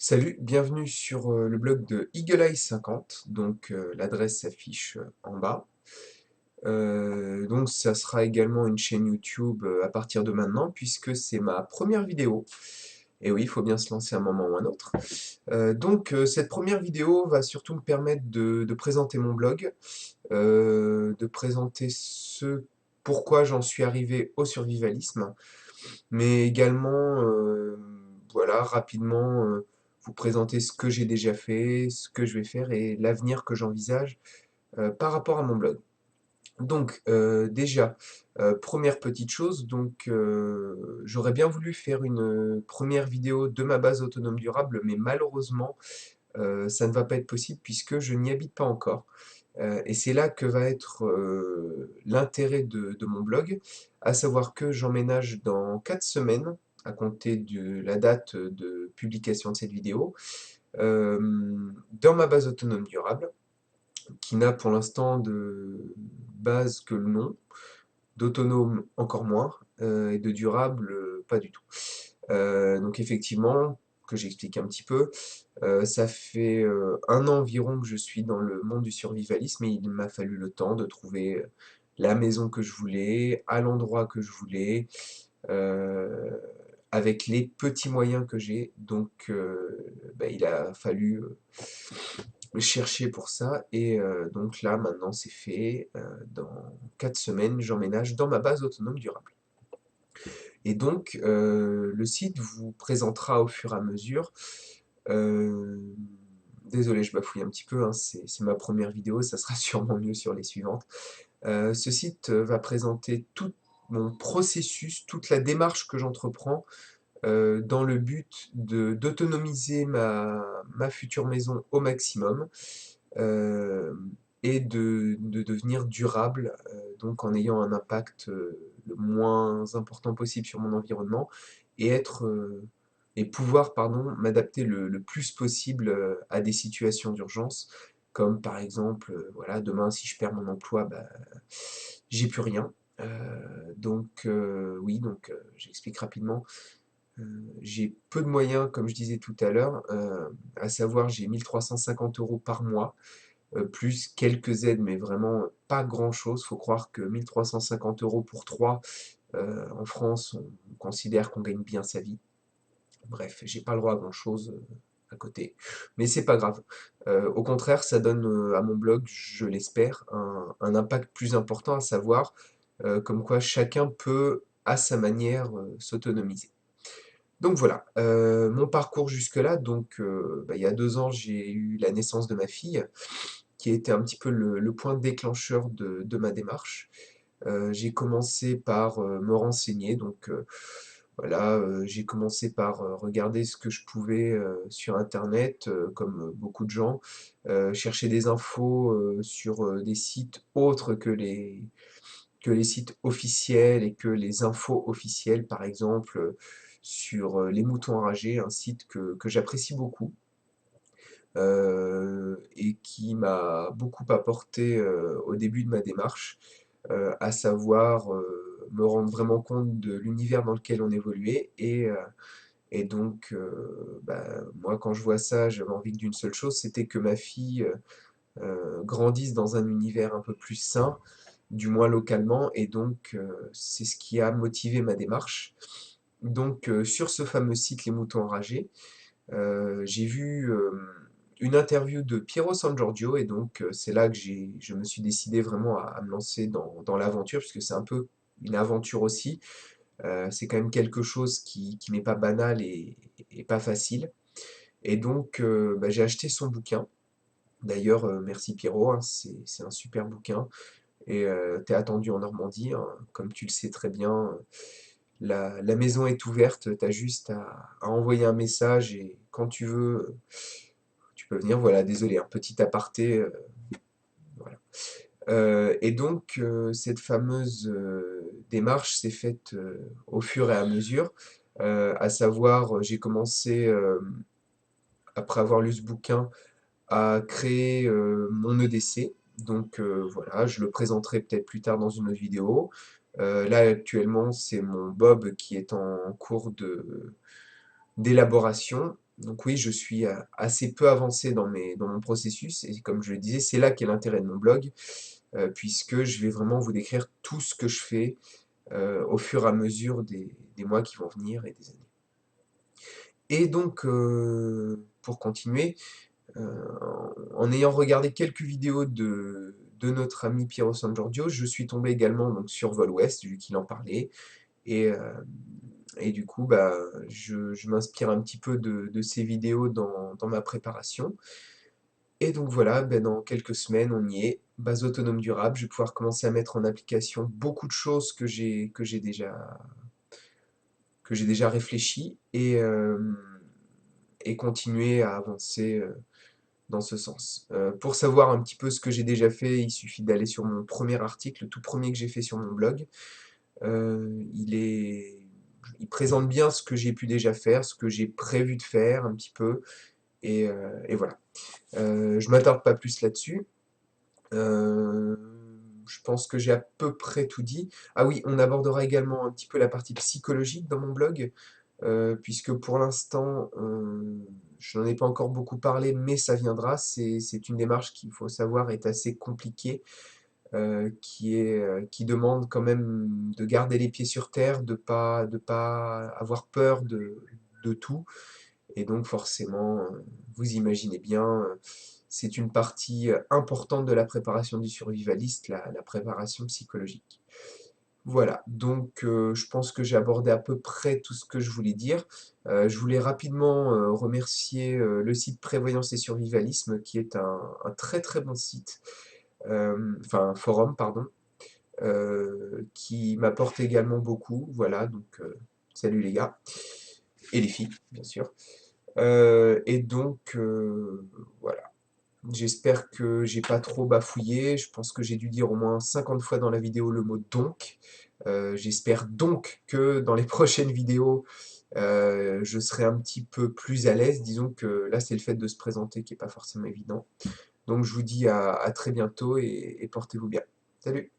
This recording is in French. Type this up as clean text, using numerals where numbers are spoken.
Salut, bienvenue sur le blog de Eagle Eye 50, donc l'adresse s'affiche en bas. Donc ça sera également une chaîne YouTube à partir de maintenant, puisque c'est ma première vidéo. Et oui, il faut bien se lancer à un moment ou un autre. Cette première vidéo va surtout me permettre de présenter mon blog, de présenter ce pourquoi j'en suis arrivé au survivalisme, mais également, voilà, rapidement, vous présenter ce que j'ai déjà fait, ce que je vais faire et l'avenir que j'envisage par rapport à mon blog. Déjà, première petite chose, j'aurais bien voulu faire une première vidéo de ma base autonome durable, mais malheureusement, ça ne va pas être possible puisque je n'y habite pas encore. Et c'est là que va être l'intérêt de mon blog, à savoir que j'emménage dans 4 semaines, à compter de la date de publication de cette vidéo, dans ma base autonome durable, qui n'a pour l'instant de base que le nom, d'autonome encore moins, et de durable pas du tout. Donc effectivement, que j'explique un petit peu, ça fait 1 an environ que je suis dans le monde du survivalisme et il m'a fallu le temps de trouver la maison que je voulais, à l'endroit que je voulais, heu, avec les petits moyens que j'ai. Il a fallu chercher pour ça et donc là maintenant c'est fait, dans 4 semaines j'emménage dans ma base autonome durable. Le site vous présentera au fur et à mesure. euh, Désolé, je bafouille un petit peu, hein, c'est ma première vidéo, ça sera sûrement mieux sur les suivantes. Ce site va présenter tout mon processus, toute la démarche que j'entreprends dans le but d'autonomiser ma future maison au maximum euh, et de devenir durable, donc en ayant un impact le moins important possible sur mon environnement et pouvoir m'adapter le plus possible à des situations d'urgence, comme par exemple, voilà, demain si je perds mon emploi, bah, j'ai plus rien. J'explique rapidement. J'ai peu de moyens, comme je disais tout à l'heure, à savoir j'ai 1 350 € par mois plus quelques aides, mais vraiment pas grand-chose. Faut croire que 1 350 € pour 3 en France, on considère qu'on gagne bien sa vie. Bref, j'ai pas le droit à grand-chose à côté, mais c'est pas grave. Au contraire, ça donne à mon blog, je l'espère, un impact plus important, à savoir comme quoi chacun peut, à sa manière, s'autonomiser. Donc voilà, mon parcours jusque-là, il y a 2 ans, j'ai eu la naissance de ma fille, qui a été un petit peu le point déclencheur de ma démarche. J'ai commencé par me renseigner, voilà, j'ai commencé par regarder ce que je pouvais sur Internet, comme beaucoup de gens, chercher des infos sur des sites autres que les sites officiels et que les infos officielles, par exemple sur les moutons enragés, un site que j'apprécie beaucoup et qui m'a beaucoup apporté au début de ma démarche, à savoir me rendre vraiment compte de l'univers dans lequel on évoluait moi quand je vois ça, j'avais envie d'une seule chose, c'était que ma fille grandisse dans un univers un peu plus sain, du moins localement, c'est ce qui a motivé ma démarche. Sur ce fameux site Les Moutons Enragés, j'ai vu une interview de Piero San Giorgio c'est là que je me suis décidé vraiment à me lancer dans l'aventure, puisque c'est un peu une aventure aussi. C'est quand même quelque chose qui n'est pas banal et pas facile. J'ai acheté son bouquin. D'ailleurs, merci Pierrot, hein, c'est un super bouquin. Et t'es attendu en Normandie, hein, comme tu le sais très bien. La maison est ouverte, t'as juste à envoyer un message et quand tu veux, tu peux venir. Voilà, désolé, un petit aparté. Voilà. Cette fameuse démarche s'est faite au fur et à mesure. À savoir, j'ai commencé, après avoir lu ce bouquin, à créer mon EDC. Voilà, je le présenterai peut-être plus tard dans une autre vidéo. Là, actuellement, c'est mon Bob qui est en cours d'élaboration. Donc oui, je suis assez peu avancé dans mon processus, et comme je le disais, c'est là qu'est l'intérêt de mon blog, puisque je vais vraiment vous décrire tout ce que je fais au fur et à mesure des mois qui vont venir et des années. Et donc, pour continuer, en ayant regardé quelques vidéos de notre ami Piero San Giorgio, je suis tombé également donc, sur Vol West, vu qu'il en parlait, et, euh, et du coup, bah, je m'inspire un petit peu de ces vidéos dans ma préparation. Et donc voilà, ben, dans quelques semaines, on y est. Base autonome durable, je vais pouvoir commencer à mettre en application beaucoup de choses que j'ai déjà réfléchi et continuer à avancer dans ce sens. Pour savoir un petit peu ce que j'ai déjà fait, il suffit d'aller sur mon premier article, le tout premier que j'ai fait sur mon blog. Il présente bien ce que j'ai pu déjà faire, ce que j'ai prévu de faire un petit peu, et voilà. Je m'attarde pas plus là-dessus. Euh, je pense que j'ai à peu près tout dit. Ah oui, on abordera également un petit peu la partie psychologique dans mon blog, puisque pour l'instant, je n'en ai pas encore beaucoup parlé, mais ça viendra. C'est une démarche qu'il faut savoir est assez compliquée, qui demande quand même de garder les pieds sur terre, de pas avoir peur de tout. Et donc forcément, vous imaginez bien, c'est une partie importante de la préparation du survivaliste, la préparation psychologique. Voilà, donc je pense que j'ai abordé à peu près tout ce que je voulais dire. Je voulais rapidement remercier le site Prévoyance et Survivalisme, qui est un très très bon site, enfin un forum, pardon, qui m'apporte également beaucoup. Voilà, donc salut les gars, et les filles, bien sûr. Et donc, voilà. J'espère que j'ai pas trop bafouillé. Je pense que j'ai dû dire au moins 50 fois dans la vidéo le mot donc. J'espère donc que dans les prochaines vidéos, je serai un petit peu plus à l'aise. Disons que là, c'est le fait de se présenter qui est pas forcément évident. Donc, je vous dis à très bientôt et portez-vous bien. Salut!